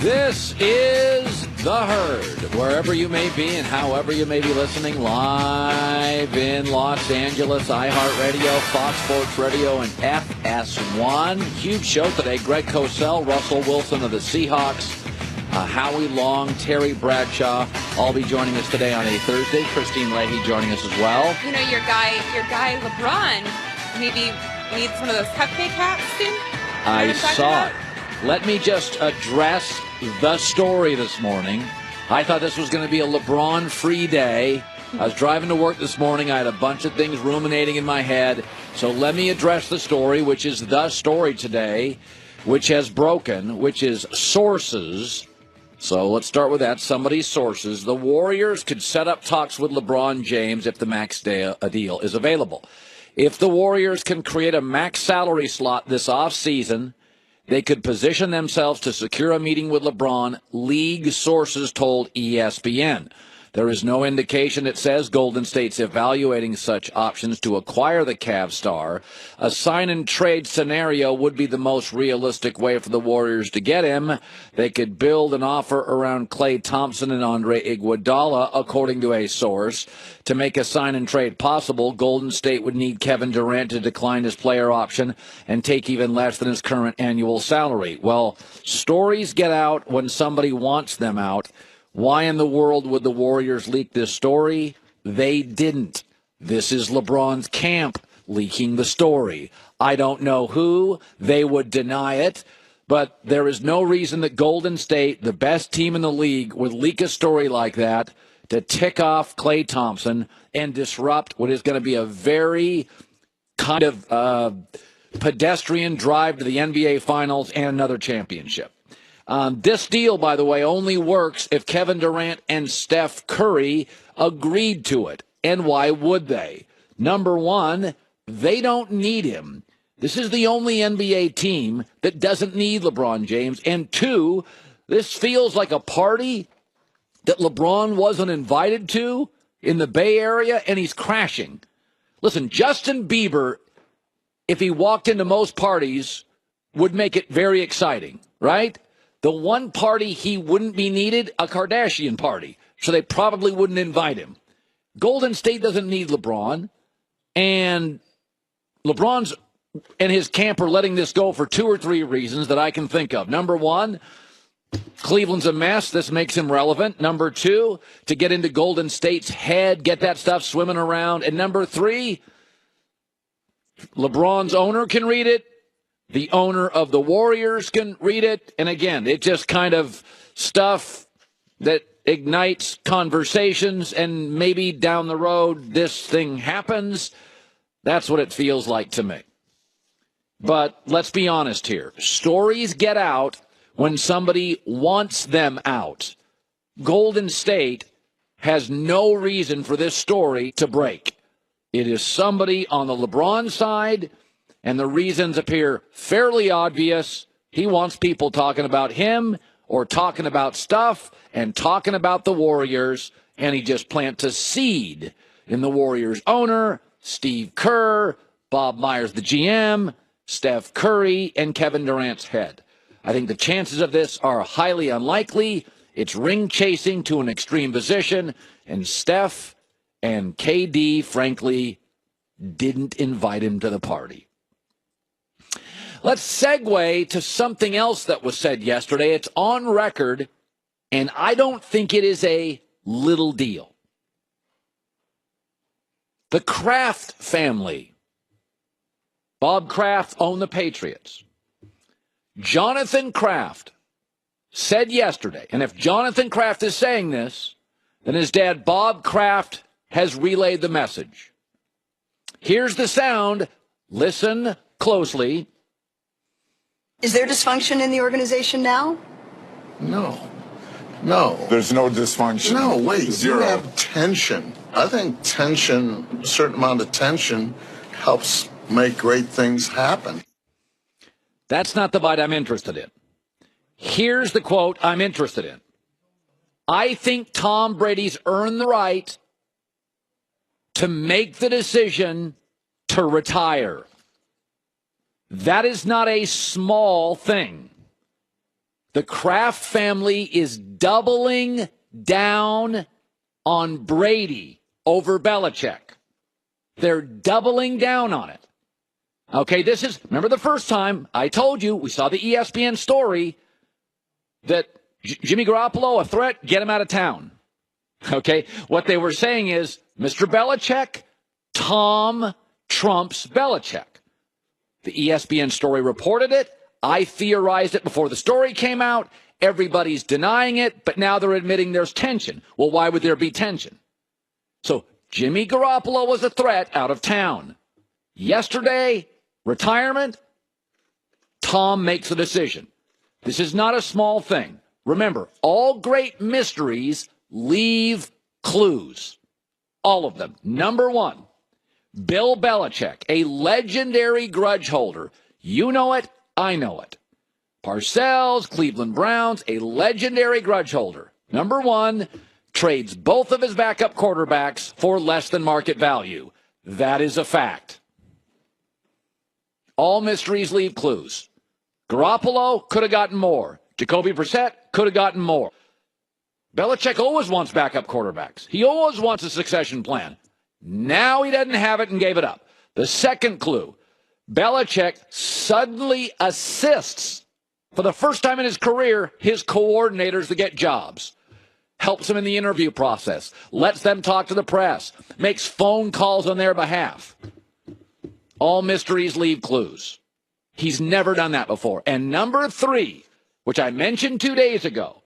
This is The Herd, wherever you may be and however you may be listening, live in Los Angeles, iHeartRadio, Fox Sports Radio, and FS1. Huge show today. Greg Cosell, Russell Wilson of the Seahawks, Howie Long, Terry Bradshaw, all be joining us today on a Thursday. Christine Leahy joining us as well. You know, your guy LeBron maybe needs one of those cupcake hats soon. I saw it. Let me just address the story this morning. I thought this was going to be a LeBron-free day. I was driving to work this morning. I had a bunch of things ruminating in my head. So let me address the story, which is the story today, which has broken, which is sources. So let's start with that. Somebody's sources. The Warriors could set up talks with LeBron James if the max deal is available. If the Warriors can create a max salary slot this offseason, they could position themselves to secure a meeting with LeBron, league sources told ESPN. There is no indication, it says, Golden State's evaluating such options to acquire the Cavs star. A sign-and-trade scenario would be the most realistic way for the Warriors to get him. They could build an offer around Klay Thompson and Andre Iguodala, according to a source. To make a sign-and-trade possible, Golden State would need Kevin Durant to decline his player option and take even less than his current annual salary. Well, stories get out when somebody wants them out. Why in the world would the Warriors leak this story? They didn't. This is LeBron's camp leaking the story. I don't know who. They would deny it. But there is no reason that Golden State, the best team in the league, would leak a story like that to tick off Klay Thompson and disrupt what is going to be a very kind of pedestrian drive to the NBA Finals and another championship. This deal, by the way, only works if Kevin Durant and Steph Curry agreed to it. And why would they? Number one, they don't need him. This is the only NBA team that doesn't need LeBron James. And two, this feels like a party that LeBron wasn't invited to in the Bay Area, and he's crashing. Listen, Justin Bieber, if he walked into most parties, would make it very exciting, right? The one party he wouldn't be needed, a Kardashian party. So they probably wouldn't invite him. Golden State doesn't need LeBron. And LeBron's and his camp are letting this go for two or three reasons that I can think of. Number one, Cleveland's a mess. This makes him relevant. Number two, to get into Golden State's head, get that stuff swimming around. And number three, LeBron's owner can read it. The owner of the Warriors can read it. And again, it's just kind of stuff that ignites conversations, and maybe down the road this thing happens. That's what it feels like to me. But let's be honest here. Stories get out when somebody wants them out. Golden State has no reason for this story to break. It is somebody on the LeBron side, and the reasons appear fairly obvious. He wants people talking about him or talking about stuff and talking about the Warriors, and he just plants a seed in the Warriors owner, Steve Kerr, Bob Myers, the GM, Steph Curry, and Kevin Durant's head. I think the chances of this are highly unlikely. It's ring chasing to an extreme position, and Steph and KD, frankly, didn't invite him to the party. Let's segue to something else that was said yesterday. It's on record, and I don't think it is a little deal. The Kraft family. Bob Kraft owned the Patriots. Jonathan Kraft said yesterday, and if Jonathan Kraft is saying this, then his dad, Bob Kraft, has relayed the message. Here's the sound. Listen closely. Is there dysfunction in the organization now? No. There's no dysfunction. No, wait. Zero. You have tension. I think tension, a certain amount of tension, helps make great things happen. That's not the bite I'm interested in. Here's the quote I'm interested in. I think Tom Brady's earned the right to make the decision to retire. That is not a small thing. The Kraft family is doubling down on Brady over Belichick. They're doubling down on it. Okay, remember the first time I told you, we saw the ESPN story that Jimmy Garoppolo, a threat, get him out of town. Okay, what they were saying is, Mr. Belichick, Tom trumps Belichick. The ESPN story reported it. I theorized it before the story came out. Everybody's denying it, but now they're admitting there's tension. Well, why would there be tension? So Jimmy Garoppolo was a threat out of town. Yesterday, retirement, Tom makes a decision. This is not a small thing. Remember, all great mysteries leave clues. All of them. Number one, Bill Belichick, a legendary grudge holder. You know it, I know it. Parcells, Cleveland Browns, a legendary grudge holder. Number one, trades both of his backup quarterbacks for less than market value. That is a fact. All mysteries leave clues. Garoppolo could have gotten more. Jacoby Brissett could have gotten more. Belichick always wants backup quarterbacks. He always wants a succession plan. Now he doesn't have it and gave it up. The second clue, Belichick suddenly assists, for the first time in his career, his coordinators to get jobs. Helps them in the interview process. Lets them talk to the press. Makes phone calls on their behalf. All mysteries leave clues. He's never done that before. And number three, which I mentioned 2 days ago,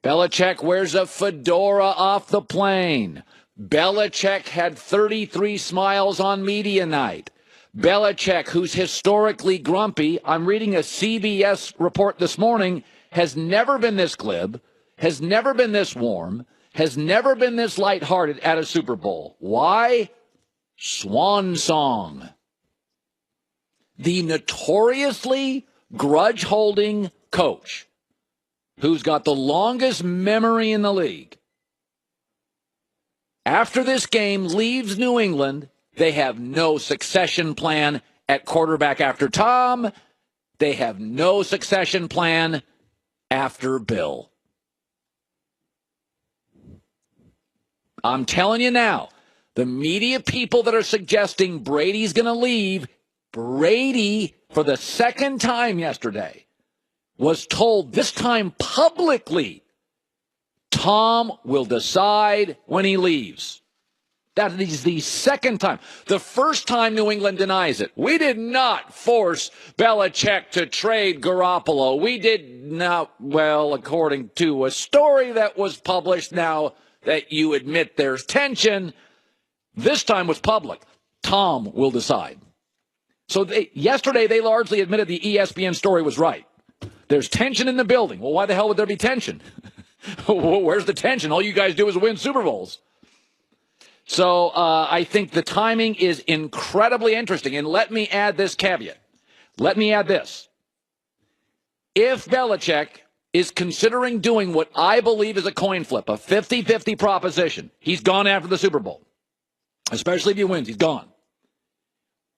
Belichick wears a fedora off the plane. Belichick had 33 smiles on media night. Belichick, who's historically grumpy, I'm reading a CBS report this morning, has never been this glib, has never been this warm, has never been this lighthearted at a Super Bowl. Why? Swan song. The notoriously grudge-holding coach who's got the longest memory in the league, after this game leaves New England, they have no succession plan at quarterback after Tom. They have no succession plan after Bill. I'm telling you now, the media people that are suggesting Brady's going to leave, Brady, for the second time yesterday, was told, this time publicly, Tom will decide when he leaves. That is the second time. The first time New England denies it. We did not force Belichick to trade Garoppolo. We did not, well, according to a story that was published, now that you admit there's tension, this time was public. Tom will decide. So yesterday they largely admitted the ESPN story was right. There's tension in the building. Well, why the hell would there be tension? Where's the tension? All you guys do is win Super Bowls. So I think the timing is incredibly interesting. And let me add this caveat. Let me add this. If Belichick is considering doing what I believe is a coin flip, a 50-50 proposition, he's gone after the Super Bowl. Especially if he wins, he's gone.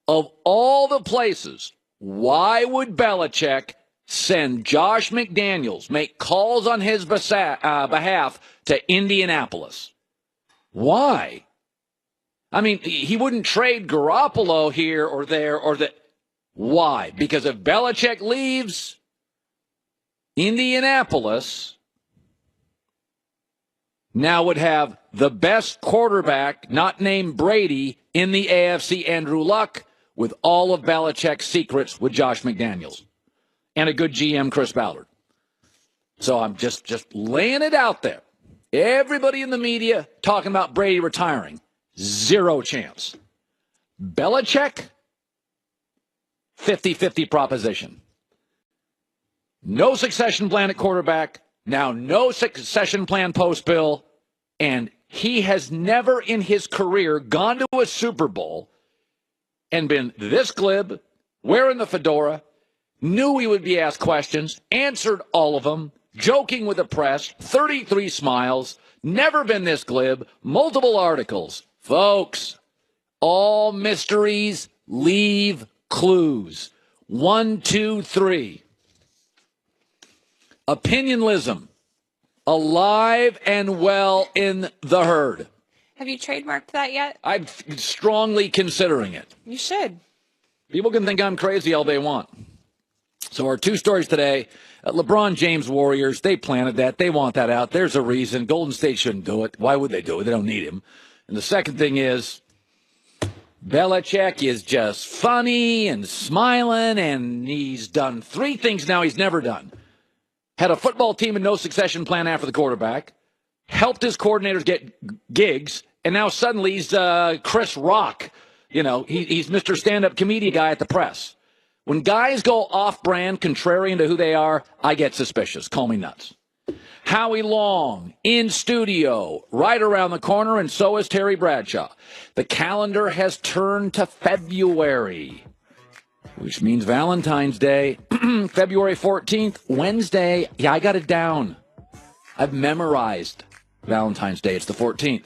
Of all the places, why would Belichick send Josh McDaniels, make calls on his behalf to Indianapolis? Why? I mean, he wouldn't trade Garoppolo here or there or that. Why? Because if Belichick leaves Indianapolis, now would have the best quarterback, not named Brady, in the AFC, Andrew Luck, with all of Belichick's secrets with Josh McDaniels. And a good GM, Chris Ballard. So I'm just laying it out there. Everybody in the media talking about Brady retiring. Zero chance. Belichick, 50-50 proposition. No succession plan at quarterback. Now no succession plan post-Bill. And he has never in his career gone to a Super Bowl and been this glib, wearing the fedora, knew he would be asked questions, answered all of them, joking with the press, 33 smiles, never been this glib, multiple articles. Folks, all mysteries leave clues. 1, 2, 3. Opinionism, alive and well in the herd. Have you trademarked that yet? I'm strongly considering it. You should. People can think I'm crazy all they want. So our two stories today, LeBron James Warriors, they planted that. They want that out. There's a reason. Golden State shouldn't do it. Why would they do it? They don't need him. And the second thing is, Belichick is just funny and smiling, and he's done three things now he's never done. Had a football team and no succession plan after the quarterback, helped his coordinators get gigs, and now suddenly he's Chris Rock. You know, he's Mr. Stand-Up Comedian guy at the press. When guys go off-brand, contrarian to who they are, I get suspicious. Call me nuts. Howie Long in studio right around the corner, and so is Terry Bradshaw. The calendar has turned to February, which means Valentine's Day, February 14th, Wednesday. Yeah, I got it down. I've memorized Valentine's Day. It's the 14th.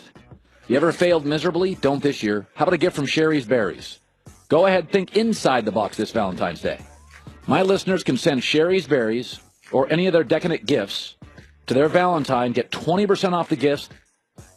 You ever failed miserably? Don't this year. How about a gift from Sherry's Berries? Go ahead, think inside the box this Valentine's Day. My listeners can send Sherry's Berries or any of their decadent gifts to their Valentine, get 20% off the gifts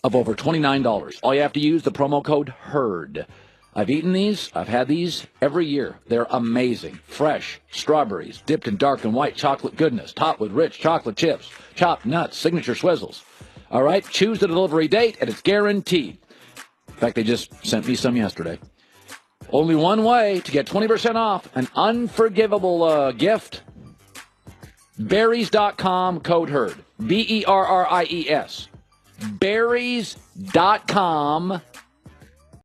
of over $29. All you have to use the promo code HERD. I've eaten these. I've had these every year. They're amazing. Fresh strawberries dipped in dark and white chocolate goodness, topped with rich chocolate chips, chopped nuts, signature swizzles. All right, choose the delivery date, and it's guaranteed. In fact, they just sent me some yesterday. Only one way to get 20% off an unforgivable gift. Berries.com, code HERD. Berries. Berries.com,